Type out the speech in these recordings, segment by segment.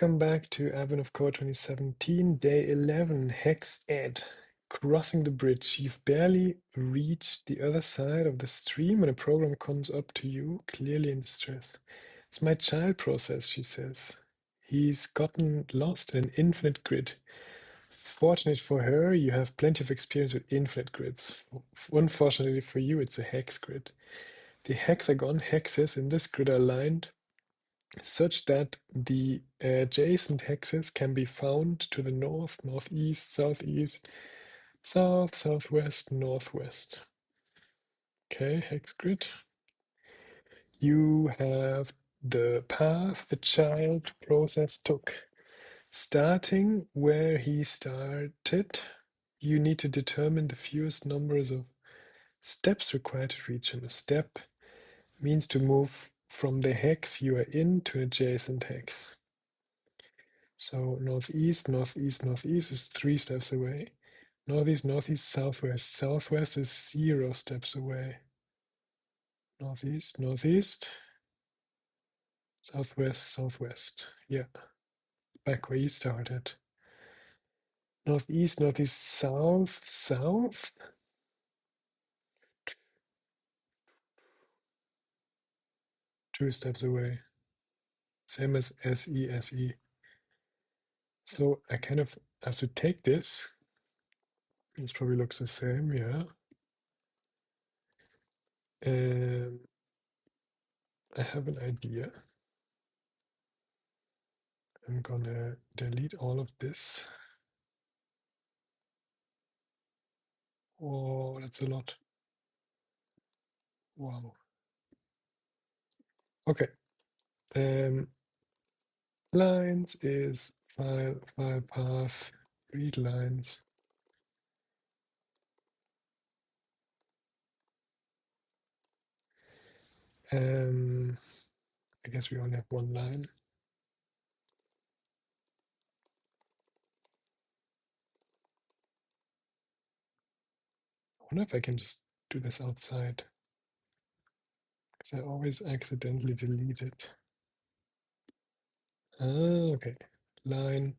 Welcome back to Advent of Code 2017, day 11, Hex Ed. Crossing the bridge. You've barely reached the other side of the stream when a program comes up to you, clearly in distress. It's my child process, she says. He's gotten lost in an infinite grid. Fortunate for her, you have plenty of experience with infinite grids. Unfortunately for you, it's a hex grid. The hexagon hexes in this grid are aligned such that the adjacent hexes can be found to the north, northeast, southeast, south, southwest, northwest. Okay, hex grid. You have the path the child process took. Starting where he started, you need to determine the fewest numbers of steps required to reach him. A step means to move from the hex you are in to an adjacent hex. So northeast, northeast, northeast is 3 steps away. Northeast, northeast, southwest. Southwest is 0 steps away. Northeast, northeast, southwest, southwest. Yeah, back where you started. Northeast, northeast, south, south. 2 steps away. Same as SE, SE. So I kind of have to take this. This probably looks the same, yeah. I have an idea. I'm gonna delete all of this. Oh, that's a lot. Wow. Okay. Lines is file path, read lines. I guess we only have one line. I wonder if I can just do this outside, because I always accidentally delete it. Ah, okay. Line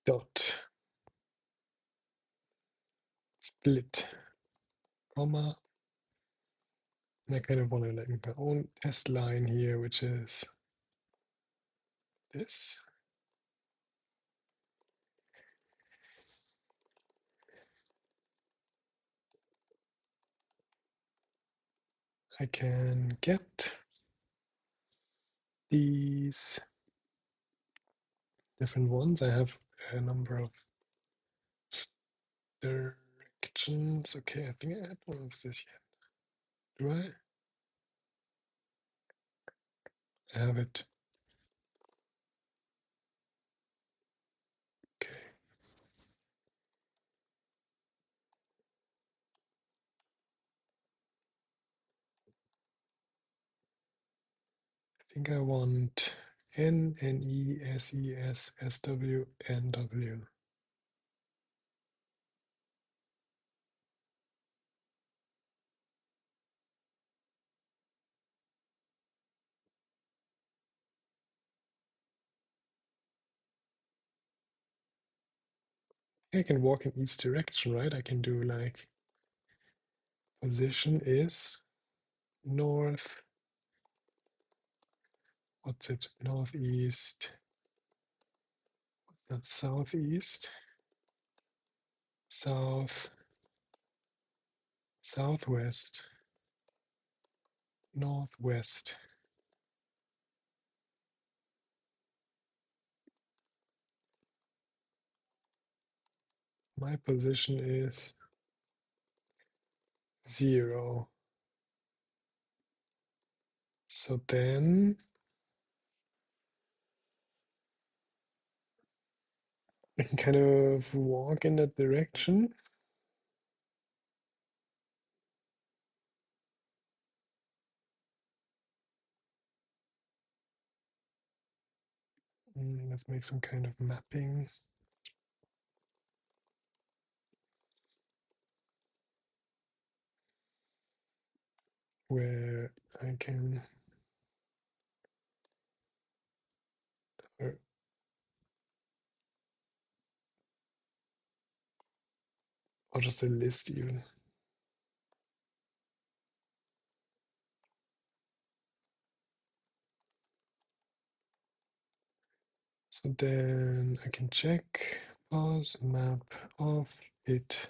dot split comma. And I kind of want to like make my own test line here, which is this. I can get these different ones. I have a number of directions. Okay, I think I had one of this yet. Do I? I have it. Okay. I think I want N, N-E, S-E-S, S-W, N-W. I can walk in each direction, right? I can do like position is north. What's it? Northeast. What's that? Southeast. South. Southwest. Northwest. My position is 0. So then I can kind of walk in that direction. Let's make some kind of mapping. Where I can or just a list even. So then I can check pause map of it.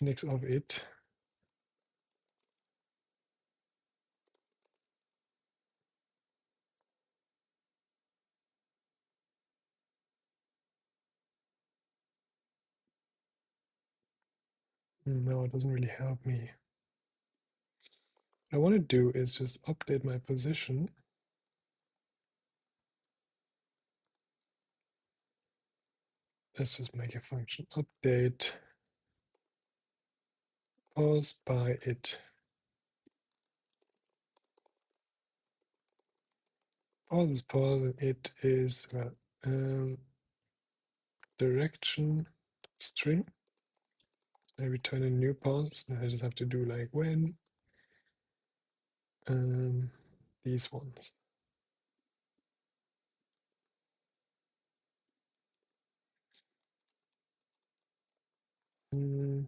Index of it. No, it doesn't really help me. What I want to do is just update my position. Let's just make a function update pause by it. Pause is pause and it is, well, direction string. I return a new pause. I just have to do like when these ones. Mm,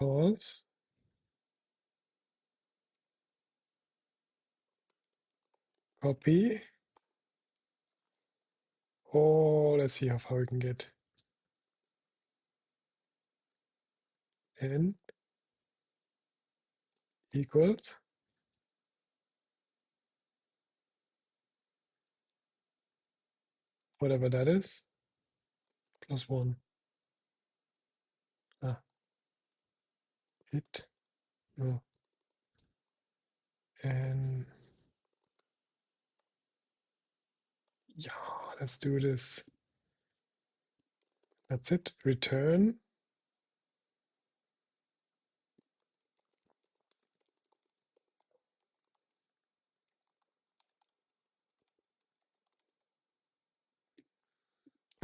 pause. Copy. Oh, let's see how far we can get. N equals whatever that is, plus one. Ah, it, no. And yeah, let's do this. That's it. Return.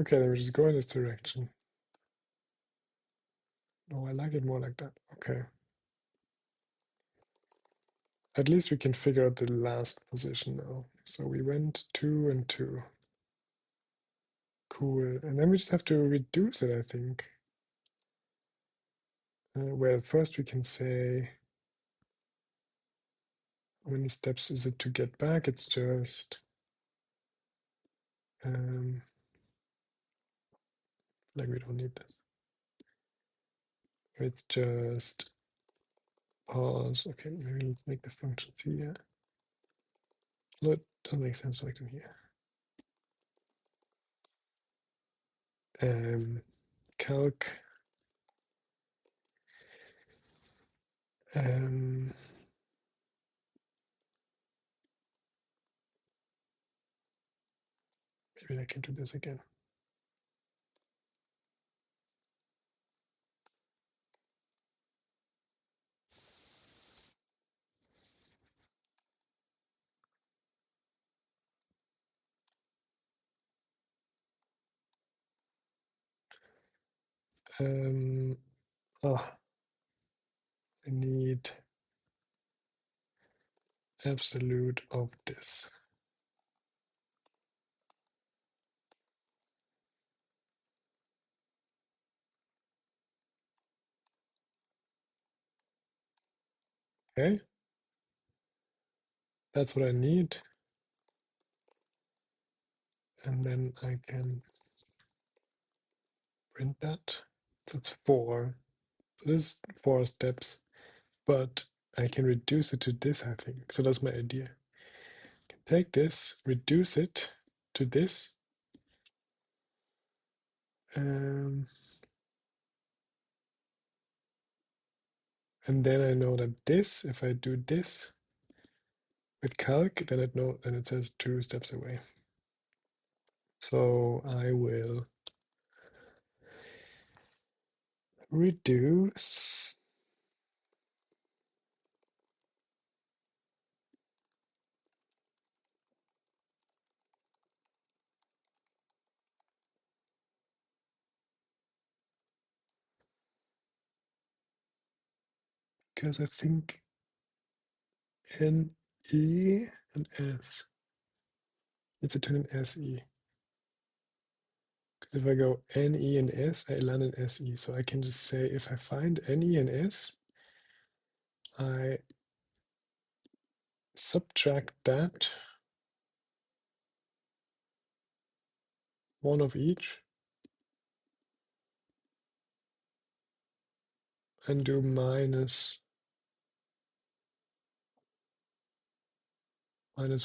Okay, then we just go in this direction. Oh, I like it more like that. Okay. At least we can figure out the last position now. So we went 2 and 2. Cool. And then we just have to reduce it, I think. Well, first we can say how many steps is it to get back? It's just like we don't need this. It's just pause. Okay, maybe let's make the functions here. No, it doesn't make sense to make them here. Calc. Maybe I can do this again. I need absolute of this. Okay, that's what I need. And then I can print that. So it's 4. So this is 4 steps, but I can reduce it to this, I think. So that's my idea. take this, reduce it to this. And then I know that this, if I do this with calc, then it says 2 steps away. So I will reduce because I think NE and S. It's a turn in SE. Because if I go NE and S, I land in SE. So I can just say if I find NE and S, I subtract that, one of each, and do minus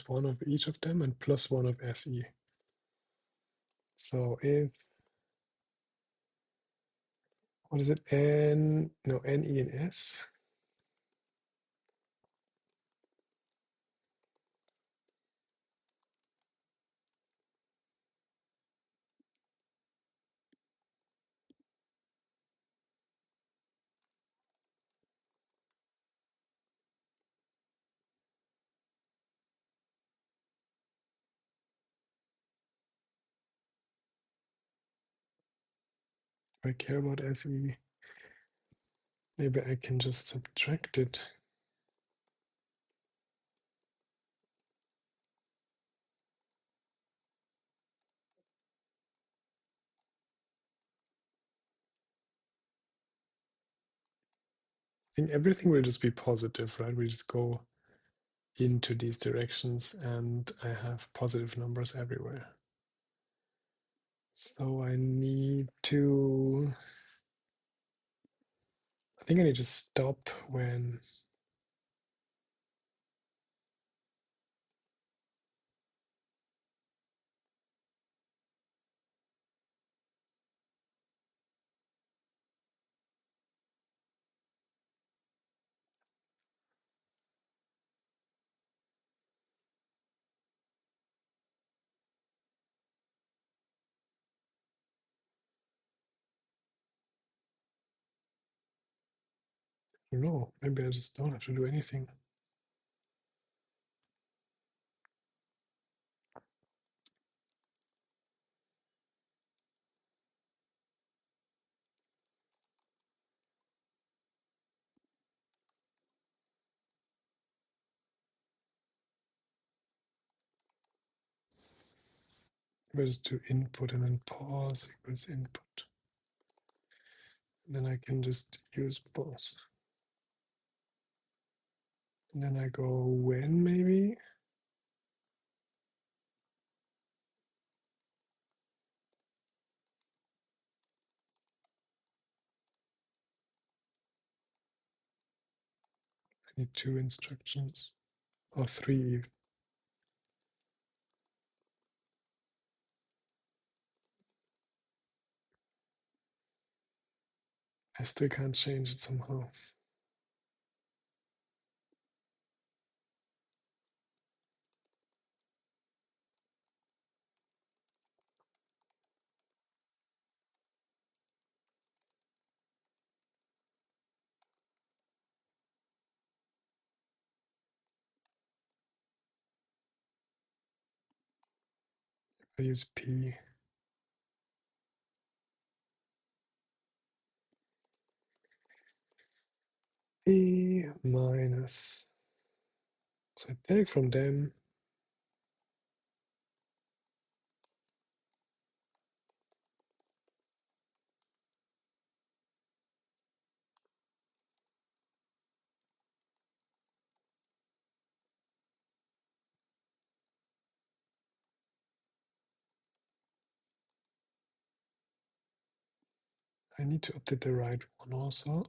one of each of them and plus one of SE. So if, what is it, NE and S? If I care about SE, maybe I can just subtract it. I think everything will just be positive, right? We just go into these directions and I have positive numbers everywhere. So I need to, I think I need to stop when I don't know, maybe I just don't have to do anything. Maybe I just do input and then pause equals input. And then I can just use both. And then I go when maybe. I need 2 instructions or 3. I still can't change it somehow. I use P. P minus. So I take from them. I need to update the right one also.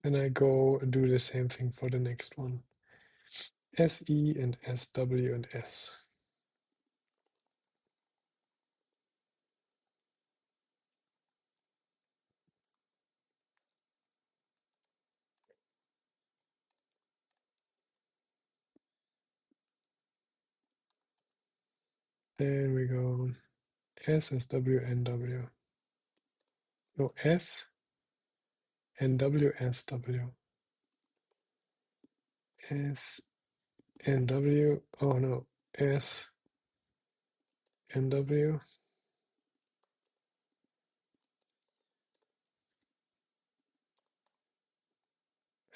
And I go do the same thing for the next one. SE and SW and S. Then we go S, SW, NW. No, S, NW, SW. S, NW. Oh no, S, NW.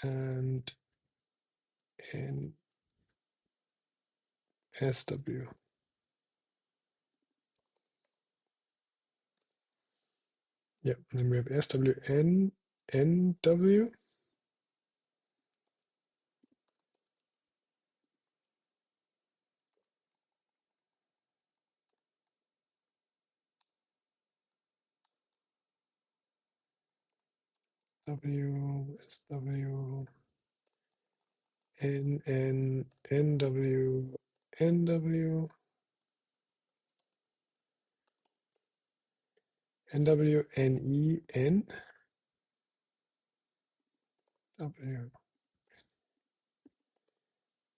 And N, SW. Yeah, then we have SWN, NW. W, SW, N, N, NW, NW, NW, NE, N, W,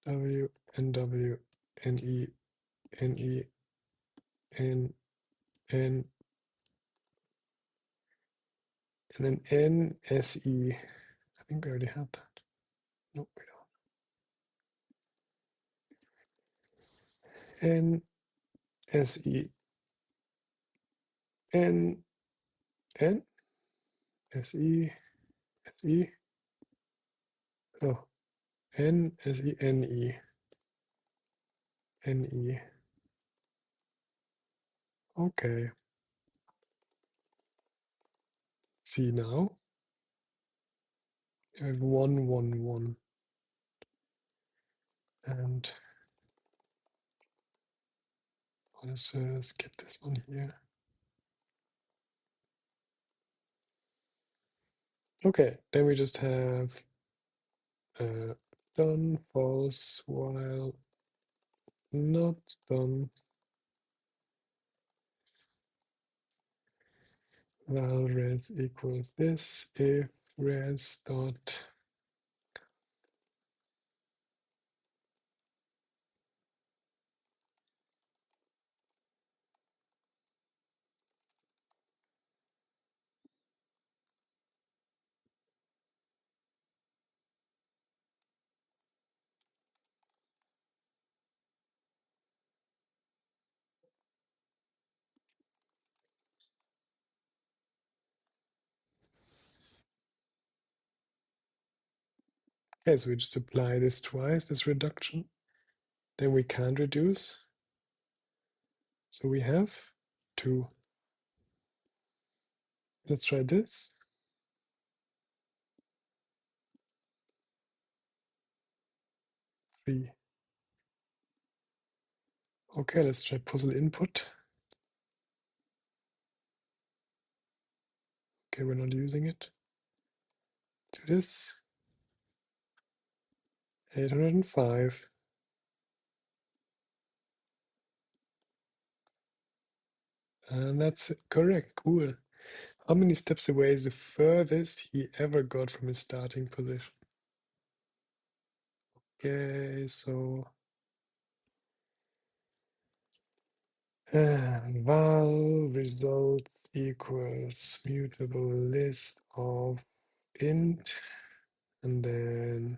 W, NW, NE, NE, N, N, and then N, SE. I think we already had that. No, we don't. N, SE, N, N, SE, SE. Oh, N, SE, NE, NE. Okay. See now. I have 1, 1, 1. And let's skip this one here. Okay, then we just have done, false, while not done, while res equals this, if res dot okay, so we just apply this twice, this reduction. Then we can't reduce. So we have 2. Let's try this. 3. Okay, let's try puzzle input. Okay, we're not using it. Do this. 805. And that's correct. Cool. How many steps away is the furthest he ever got from his starting position? Okay, so val results equals mutable list of int, and then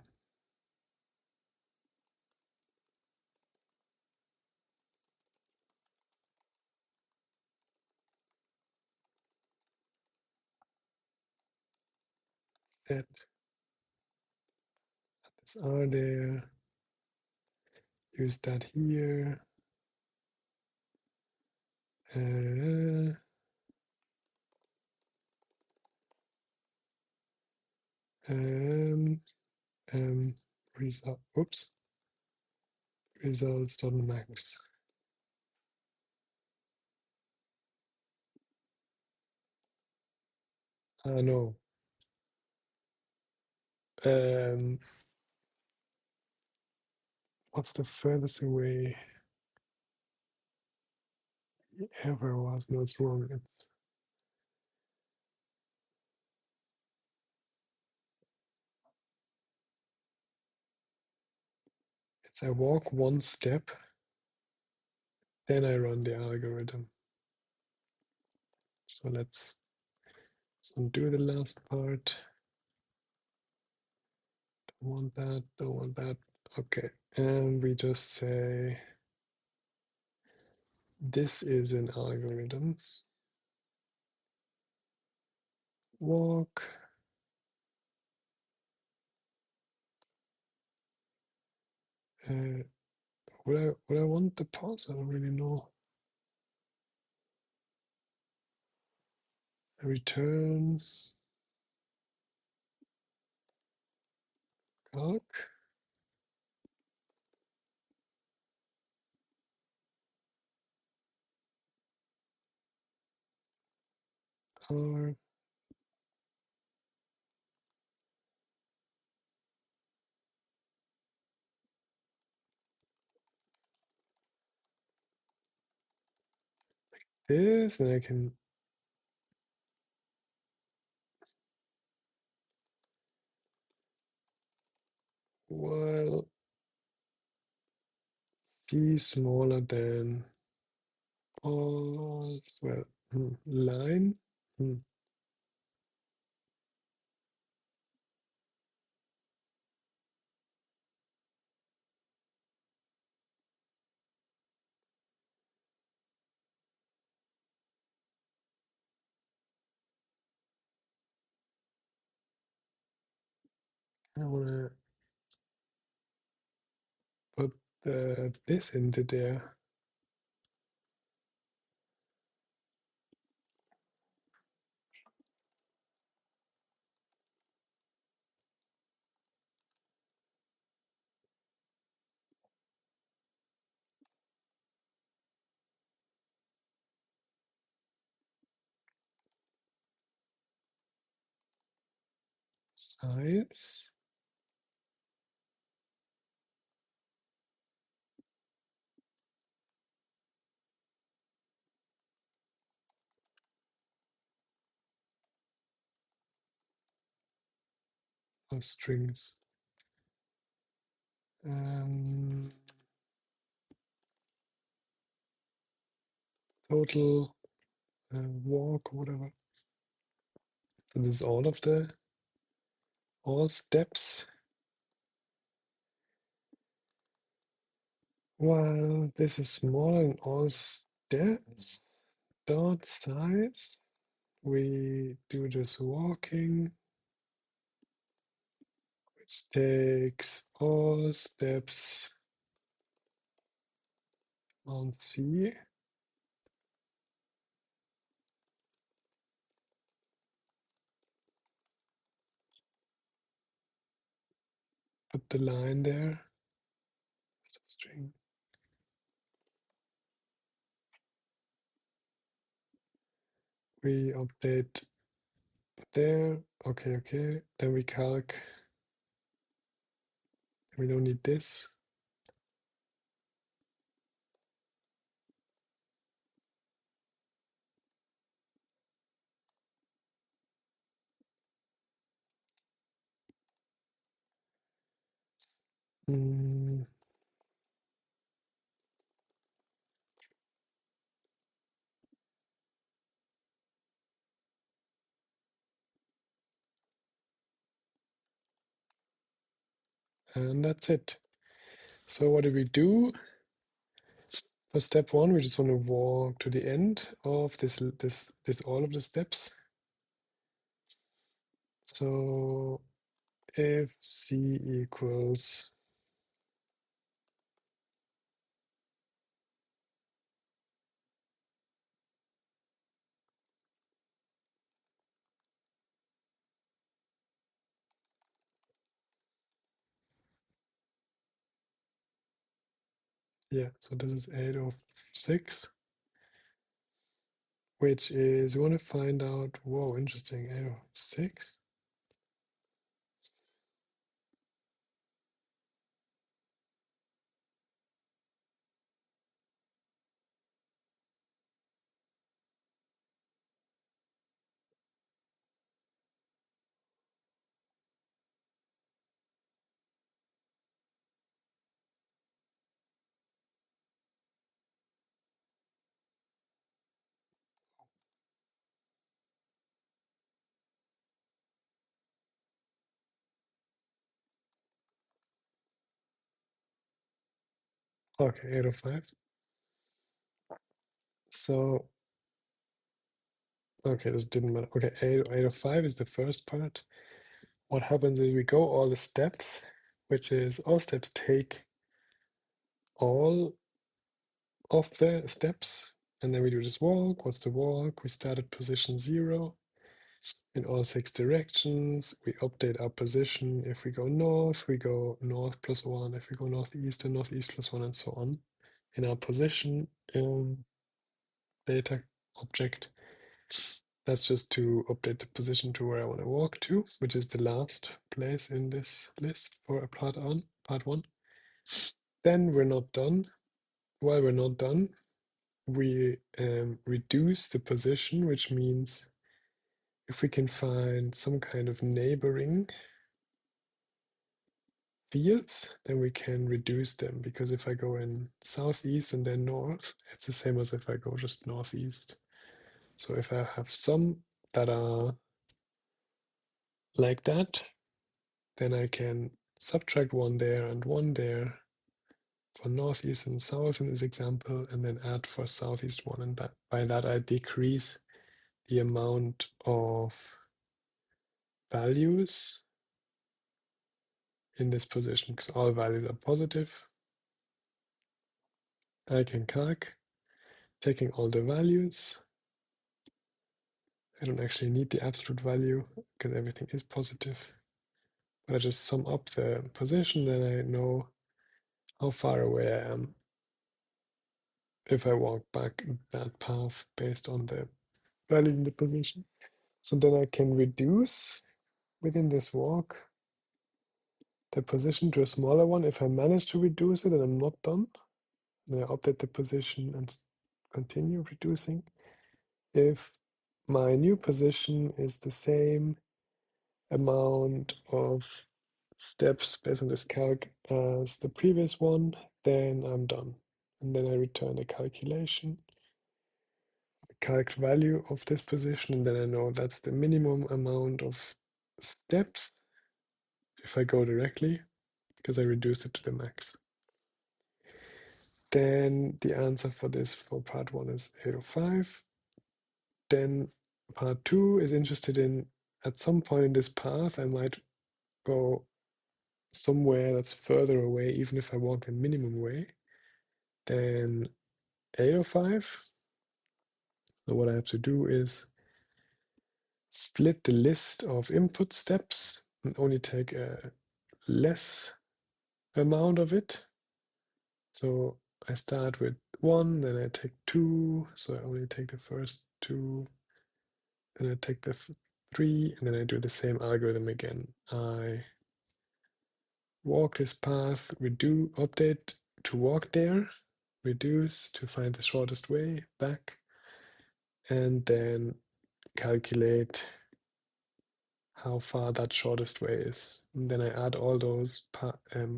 set this R there, use that here. Uh, um, result, oops, results.max. No, What's the furthest away he ever was? No, it's wrong. It's I walk one step, then I run the algorithm. So let's undo the last part. Don't want that, don't want that. Okay, and we just say this is an algorithm. Walk. Would I want the pause? I don't really know. Return calc. Or this, and I can while c smaller than all well line. I wanna put this into there. Size. Of strings. Total walk, whatever. So this is all steps. While this is smaller than all steps, dot size, we do this walking, which takes all steps on C. Put the line there. String. We update there. Okay, okay. Then we calc. We don't need this. Mm, and that's it. So what do we do? For step one, we just want to walk to the end of this all of the steps. So if C equals yeah, so this is 806, which is, you want to find out, whoa, interesting, 806. Okay, 805. So, okay, this didn't matter. Okay, 805 is the first part. What happens is we go all the steps, which is all steps take all of the steps, and then we do this walk. What's the walk? We start at position 0 in all 6 directions. We update our position. If we go north, we go north plus 1. If we go northeast, then northeast plus 1, and so on. In our position data object, that's just to update the position to where I want to walk to, which is the last place in this list for a part 1. Then we're not done. While we're not done, we reduce the position, which means if we can find some kind of neighboring fields, then we can reduce them, because if I go in southeast and then north, it's the same as if I go just northeast. So if I have some that are like that, then I can subtract 1 there and 1 there for northeast and south in this example, and then add for southeast 1, and that by that I decrease the amount of values in this position, because all values are positive. I can calc, taking all the values. I don't actually need the absolute value because everything is positive. But I just sum up the position, then I know how far away I am if I walk back that path based on the value in the position. So then I can reduce within this walk the position to a smaller one. If I manage to reduce it and I'm not done, then I update the position and continue reducing. If my new position is the same amount of steps based on this calc as the previous one, then I'm done. And then I return the calculation, the calc value of this position, and then I know that's the minimum amount of steps if I go directly, because I reduced it to the max. Then the answer for this for part 1 is 805. Then part 2 is interested in, at some point in this path, I might go somewhere that's further away, even if I walk the minimum way, then 805. So what I have to do is split the list of input steps and only take a less amount of it. So I start with 1, then I take 2, so I only take the first 2, then I take the 3, and then I do the same algorithm again. I walk this path, update to walk there, reduce to find the shortest way back, and then calculate how far that shortest way is. And then I add all those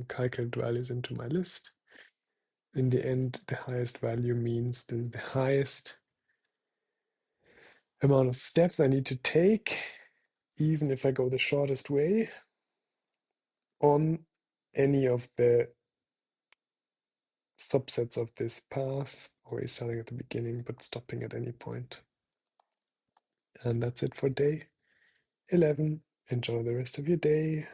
calculated values into my list. In the end, the highest value means the highest amount of steps I need to take, even if I go the shortest way, on any of the subsets of this path, always starting at the beginning but stopping at any point. And that's it for day 11. Enjoy the rest of your day.